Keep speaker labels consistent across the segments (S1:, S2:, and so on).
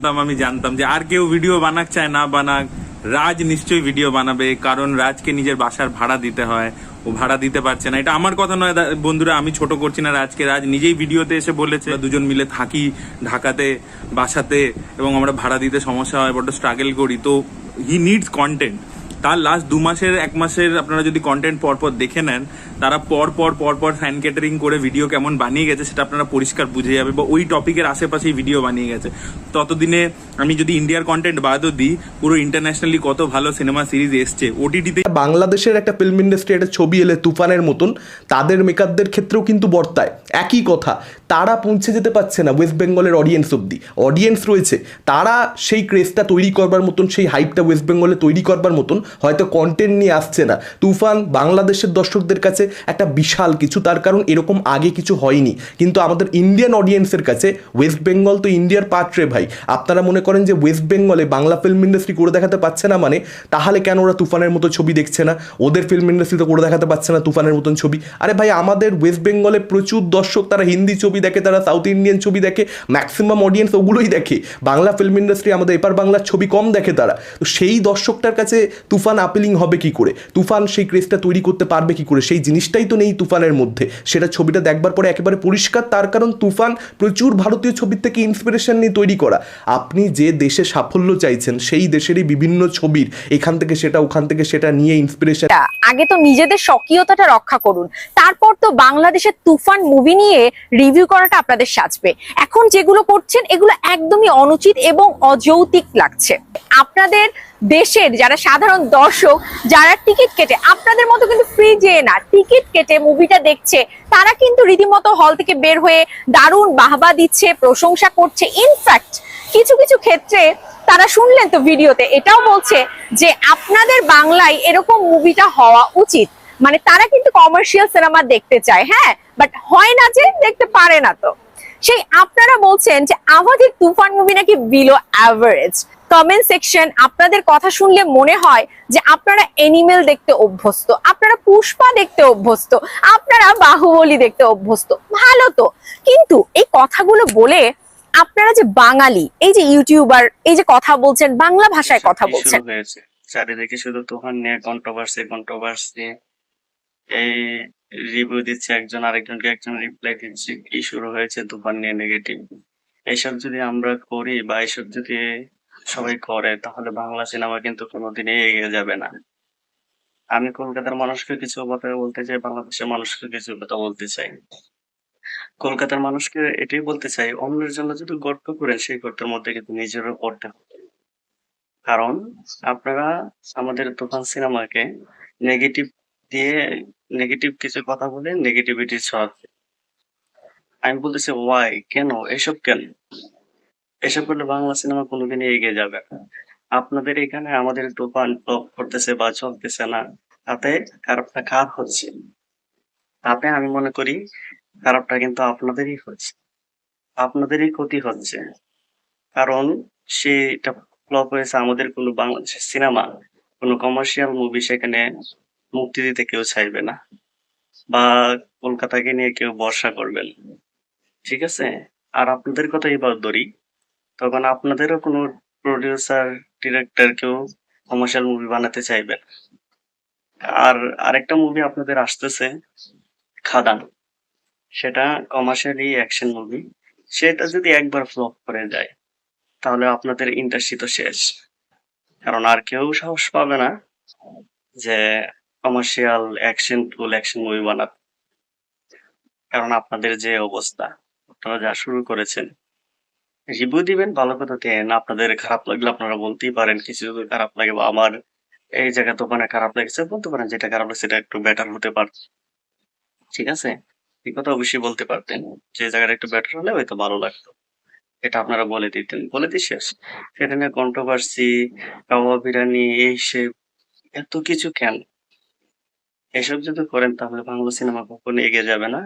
S1: আমি জানতাম যে আর কেউ ভিডিও বানাক চায় না বানাক, রাজ নিশ্চয়ই ভিডিও বানাবে, কারণ রাজকে নিজের বাসার ভাড়া দিতে হয়, ও ভাড়া দিতে পারছে না। এটা আমার কথা নয় বন্ধুরা, আমি ছোট করছি না রাজকে। রাজ নিজেই ভিডিওতে এসে বলেছে দুজন মিলে থাকি ঢাকাতে বাসাতে, এবং আমরা ভাড়া দিতে সমস্যা হয়, বড্ড স্ট্রাগল করি। তো হি নিডস কন্টেন্ট। তার লাস্ট 2 মাসের 1 মাসের আপনারা যদি কন্টেন্ট পরপর দেখে নেন, তারা পরপর ফ্যান ক্যাটারিং করে ভিডিও কেমন বানিয়ে গেছে সেটা আপনারা পরিষ্কার বুঝে যাবে, বা ওই টপিকের আশেপাশেই ভিডিও বানিয়ে গেছে। ততদিনে আমি যদি ইন্ডিয়ার কন্টেন্ট বাদও দিই, পুরো ইন্টারন্যাশনালি কত ভালো সিনেমা সিরিজ এসছে ওটিটিতে।
S2: বাংলাদেশের একটা ফিল্ম ইন্ডাস্ট্রি একটা ছবি এলে তুফানের মতন তাদের মেকারদের ক্ষেত্রেও কিন্তু বর্তায় একই কথা। তারা পৌঁছে যেতে পারছে না ওয়েস্ট বেঙ্গলের অডিয়েন্স অব্দি। অডিয়েন্স রয়েছে, তারা সেই ক্রেজটা তৈরি করবার মতন, সেই হাইপটা ওয়েস্ট বেঙ্গলে তৈরি করবার মতন হয়তো কন্টেন্ট নিয়ে আসছে না। তুফান বাংলাদেশের দর্শকদের কাছে একটা বিশাল কিছু, তার কারণ এরকম আগে কিছু হয়নি। কিন্তু আমাদের ইন্ডিয়ান অডিয়েন্সের কাছে ওয়েস্ট বেঙ্গল তো ইন্ডিয়ার পার্ট রে ভাই। আপনারা মনে করেন যে ওয়েস্ট বেঙ্গলে বাংলা ফিল্ম ইন্ডাস্ট্রি করে দেখাতে পারছে না, মানে তাহলে কেন ওরা তুফানের মতো ছবি দেখছে না? ওদের ফিল্ম ইন্ডাস্ট্রিতে করে দেখাতে পারছে না তুফানের মতন ছবি। আরে ভাই, আমাদের ওয়েস্ট বেঙ্গলে প্রচুর দর্শক, তারা হিন্দি ছবি দেখে, তারা সাউথ ইন্ডিয়ান ছবি দেখে, ম্যাক্সিমাম অডিয়েন্স ওগুলোই দেখে। বাংলা ফিল্ম ইন্ডাস্ট্রি, আমাদের এপার বাংলার ছবি কম দেখে তারা। তো সেই দর্শকটার কাছে তুফান আপিলিং হবে কি করে? তুফান সেই ক্রেজটা তৈরি করতে পারবে কি করে? সেই জিনিসটাই তো নেই তুফানের মধ্যে। সেটা ছবিটা দেখবার পরে একেবারে পরিষ্কার, তার কারণ তুফান প্রচুর ভারতীয় ছবির থেকে ইন্সপিরেশন নিয়ে তৈরি করা। আপনি যে দেশে সাফল্য চাইছেন সেই দেশেরই বিভিন্ন ছবির এখান থেকে সেটা ওখান থেকে সেটা নিয়ে ইন্সপিরেশন।
S3: আগে তো নিজেদের স্বকীয়তাটা রক্ষা করুন, তারপর তো বাংলাদেশের তুফান মুভি নিয়ে রিভিউ করাটা আপনাদের সাজবে। এখন যেগুলো করছেন এগুলো একদমই অনুচিত এবং অযৌক্তিক লাগছে। আপনাদের দেশের যারা সাধারণ দর্শক, যারা টিকিট কেটে আপনাদের মতো কিন্তু ফ্রি যেয়ে না, টিকিট কেটে মুভিটা দেখছে, তারা কিন্তু রীতিমতো হল থেকে বের হয়ে দারুণ বাহবা দিচ্ছে, প্রশংসা করছে। ইনফ্যাক্ট কিছু কিছু ক্ষেত্রে তারা, শুনলেন তো ভিডিওতে, এটাও বলছে যে আপনাদের বাংলায় এরকম মুভিটা হওয়া উচিত। মানে তারা কিন্তু কমার্শিয়াল সিনেমা দেখতে চায়, হ্যাঁ, বাট হয় না, যে দেখতে পারে না। তো সেই আপনারা বলছেন যে আমাদের তুফান মুভি নাকি বিলো অ্যাভারেজ। কমেন্ট সেকশন, আপনাদের কথা শুনলে মনে হয় যে আপনারা এনিমেল দেখতে অভ্যস্ত, আপনারা পুষ্পা দেখতে অভ্যস্ত, আপনারা বাহুবলী দেখতে অভ্যস্ত। ভালো তো, কিন্তু এই কথাগুলো বলে আপনারা যে বাঙালি, এই যে ইউটিউবার, এই যে কথা বলছেন, বাংলা ভাষায় কথা বলছেন,
S4: চারিদিকে শুধু তুফান নিয়ে কন্ট্রোভার্সি। এই রিভিউ দিচ্ছে একজন, আরেকজনকে একজন রিপ্লাই দিচ্ছে। কি শুরু হয়েছে তুফান নিয়ে নেগেটিভ? এইসব যদি আমরা করি বা এইসব যদি সবাই করে, তাহলে বাংলা সিনেমা কিন্তু কোনোদিনই এগিয়ে যাবে না। আমি কলকাতার মানুষকে কিছু কথা বলতে চাই, বাংলাদেশের মানুষকে কিছু কথা বলতে চাই। কলকাতার মানুষকে এটাই বলতে চাই, অন্যের জন্য যদি গর্ত করেন, সেই গর্তের মধ্যে কিন্তু নিজেরও পড়তে হবে। কারণ আপনারা আমাদের তুফান সিনেমাকে নেগেটিভ দিয়ে, নেগেটিভ কিছু কথা বলে নেগেটিভিটি ছড়াচ্ছে। আমি বলতেছি ওয়াই, কেন এসব, কেন এসব করলে বাংলা সিনেমা কোনোদিনই এগিয়ে যাবে না। আপনাদের এখানে আমাদের তুফান টপ করতেছে বা চলতেছে না, তাতে খারাপটা কার হচ্ছে? তাতে আমি মনে করি খারাপটা কিন্তু আপনাদেরই হচ্ছে, আপনাদেরই ক্ষতি হচ্ছে। কারণ সেটা ফ্লপ হয়েছে, আমাদের কোনো বাংলাদেশের সিনেমা, কোনো কমার্শিয়াল মুভি সেখানে মুক্তি দিতে কেউ চাইবে না, বা কলকাতাকে নিয়ে কেউ ভরসা করবেন, ঠিক আছে? আর আপনাদের কথা এবার ধরি, তখন আপনাদেরও কোনো প্রডিউসার, ডিরেক্টর কেউ কমার্শিয়াল মুভি বানাতে চাইবে। আর আরেকটা মুভি আপনাদের আসতেছে, খাদান, সেটা কমার্শিয়ালি অ্যাকশন মুভি। সেটা যদি একবার ফ্লপ করে যায়, তাহলে আপনাদের ইন্ডাস্ট্রি তো শেষ। কারণ আর কেউ সাহস পাবে না যে কমার্শিয়াল ফুল অ্যাকশন মুভি বানাতে। কারণ আপনাদের যে অবস্থা, আপনারা যা শুরু করেছেন, রিভিউ দিবেন, ভালো কথা দেন। আপনাদের খারাপ লাগলে আপনারা বলতেই পারেন, কিছু যদি খারাপ লাগে বা আমার এই জায়গা তো মানে খারাপ লেগেছে, বলতে পারেন যেটা খারাপ লাগছে সেটা একটু বেটার হতে পারত, ঠিক আছে? এই কথা অবশ্যই বলতে পারতেন, যে জায়গাটা একটু বেটার হলে হয়তো ভালো লাগতো। এটা আপনারা বলে দিতেন, বলে দিয়ে শেষ। সেটা নিয়ে কন্ট্রোভার্সি, কাবাব বিরিয়ানি, এই সে এত কিছু কেন? এসব যদি করেন তাহলে বাংলা সিনেমা কখনো এগিয়ে যাবে না।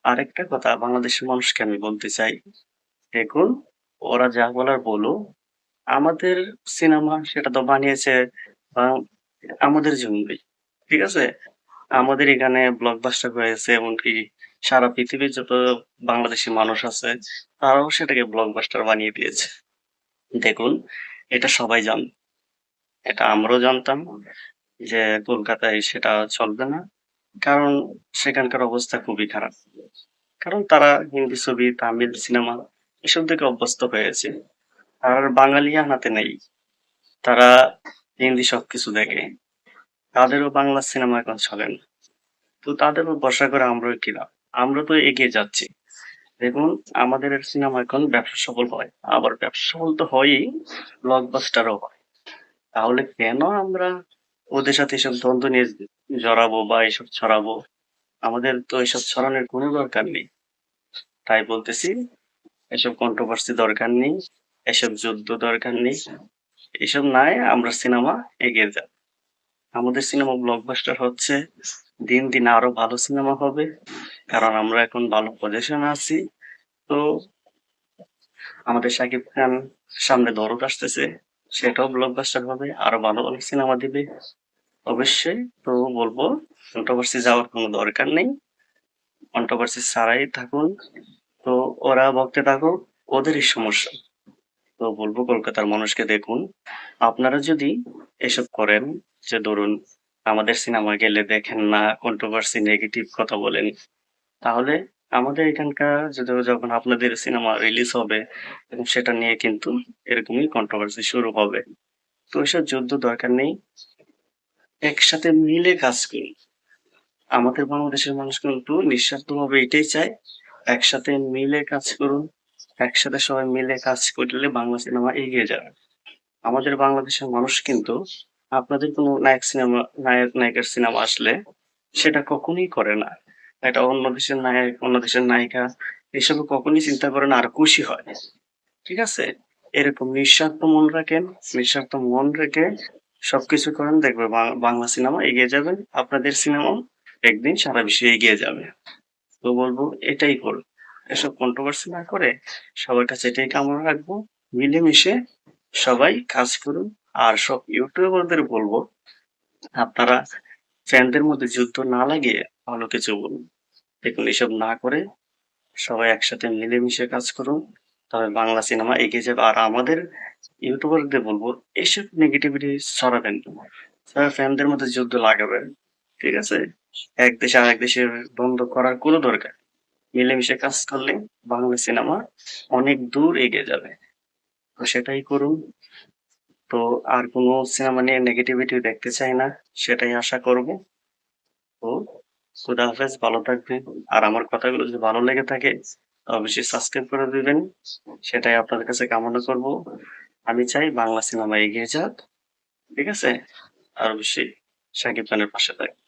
S4: আরেকটা কথা বাংলাদেশের মানুষকে আমি বলতে চাই, দেখুন, ওরা যা বলার বলুক, আমাদের সিনেমা সেটা তো বানিয়েছে আহ, আমাদের জন্যই, ঠিক আছে? আমাদের এখানে ব্লকবাস্টার হয়েছে, এমনকি সারা পৃথিবীর যত বাংলাদেশি মানুষ আছে তারাও সেটাকে ব্লকবাস্টার বানিয়ে দিয়েছে। দেখুন, এটা সবাই জানত, এটা আমরাও জানতাম যে কলকাতায় সেটা চলবে না, কারণ সেখানকার অবস্থা খুবই খারাপ। কারণ তারা হিন্দি ছবি, তামিল সিনেমা এসব দেখে অভ্যস্ত হয়েছে। আর বাঙালি আনাতে নেই, তারা হিন্দি সবকিছু দেখে, তাদেরও বাংলা সিনেমা এখন চলে না। তো তাদের উপর ভরসা করে আমরাও কি লাভ? আমরা তো এগিয়ে যাচ্ছি। দেখুন, আমাদের সিনেমা এখন ব্যবসা সফল হয়, আবার ব্যবসা সফল তো হয়ই, ব্লকবাস্টারও হয়। তাহলে কেন আমরা ওদের সাথে এসব দ্বন্দ্ব নিয়ে জড়াবো বা এসব ছড়াবো? আমাদের তো এসব ছড়ানোর কোনো দরকার নেই। তাই বলতেছি, এসব কন্ট্রোভার্সি দরকার নেই, এসব যুদ্ধ দরকার নেই, এসব নাই, আমরা সিনেমা এগিয়ে যাব। আমাদের সিনেমা ব্লকবাস্টার হচ্ছে, দিন দিন আরো ভালো সিনেমা হবে, কারণ আমরা এখন ভালো পজিশনে আছি। তো আমাদের শাকিব খান সামনে দরদ আসতেছে, সেটাও ব্লকবাস্টার হবে, আরো ভালো ভালো সিনেমা দিবে অবশ্যই। তো বলবো, কন্ট্রোভার্সি যাওয়ার কোনো দরকার নেই, কন্ট্রোভার্সি ছাড়াই থাকুন। তো ওরা বকতে থাকুক, ওদেরই সমস্যা। তো বলবো কলকাতার মানুষকে, দেখুন, আপনারা যদি এসব করেন, যে ধরুন আমাদের সিনেমা গেলে দেখেন না, কন্ট্রোভার্সি নেগেটিভ কথা বলেন, তাহলে আমাদের এখানকার যদি যখন আপনাদের সিনেমা রিলিজ হবে, তখন সেটা নিয়ে কিন্তু এরকমই কন্ট্রোভার্সি শুরু হবে। তো এসব যুদ্ধ দরকার নেই, একসাথে মিলে কাজ করি। আমাদের বাংলাদেশের মানুষ কিন্তু নিঃস্বার্থভাবে এটাই চায়, একসাথে মিলে কাজ করুন, একসাথে সবাই মিলে কাজ করলে বাংলা সিনেমা এগিয়ে যাবে। আমাদের বাংলাদেশের মানুষ কিন্তু আপনাদের কোনো নায়ক সিনেমা, নায়ক নায়িকার সিনেমা আসলে সেটা কখনোই করে না। এটা অন্য দেশের নায়ক, অন্য দেশের নায়িকা এসব কখনোই চিন্তা করে না, আর খুশি হয়। ঠিক আছে? এরকম নিঃস্বার্থ মন রাখেন, নিঃস্বার্থ মন রেখে সবকিছু করেন, দেখবে বাংলা সিনেমা এগিয়ে যাবে। আপনাদের সিনেমাও একদিন সারা বিশ্বে এগিয়ে যাবে। তো বলবো এটাই করুন। এসব কন্ট্রোভার্সি না করে সবার কাছে এটাই কামনা রাখবো, মিলেমিশে সবাই কাজ করুন। আর সব ইউটিউবারদের বলবো, আপনারা ফ্যানদের মধ্যে যুদ্ধ না লাগিয়ে ভালো কিছু বলুন। দেখুন, এসব না করে সবাই একসাথে মিলেমিশে কাজ করুন, তবে বাংলা সিনেমা এগিয়ে যাবে। আর আমাদের ইউটিউবারদের বলবো, এসব নেগেটিভিটি ছড়াবেন না, সবাই ফ্যানদের মধ্যে যুদ্ধ লাগাবেন। ঠিক আছে? এক দেশে আরেক দেশের দ্বন্দ্ব করার কোনো দরকার নেই। মিলেমিশে কাজ করলে বাংলা সিনেমা অনেক দূর এগিয়ে যাবে। তো সেটাই করুন। তো আর কোনো সিনেমা নিয়ে নেগেটিভিটি দেখতে চাই না, সেটাই আশা করব। তো খুদা হাফেজ, ভালো থাকবেন। আর আমার কথাগুলো যদি ভালো লেগে থাকে, অবশ্যই সাবস্ক্রাইব করে দিবেন, সেটাই আপনাদের কাছে কামনা করব। আমি চাই বাংলা সিনেমা এগিয়ে যাক। ঠিক আছে? আর অবশ্যই শাকিব খানের পাশে থাকবেন।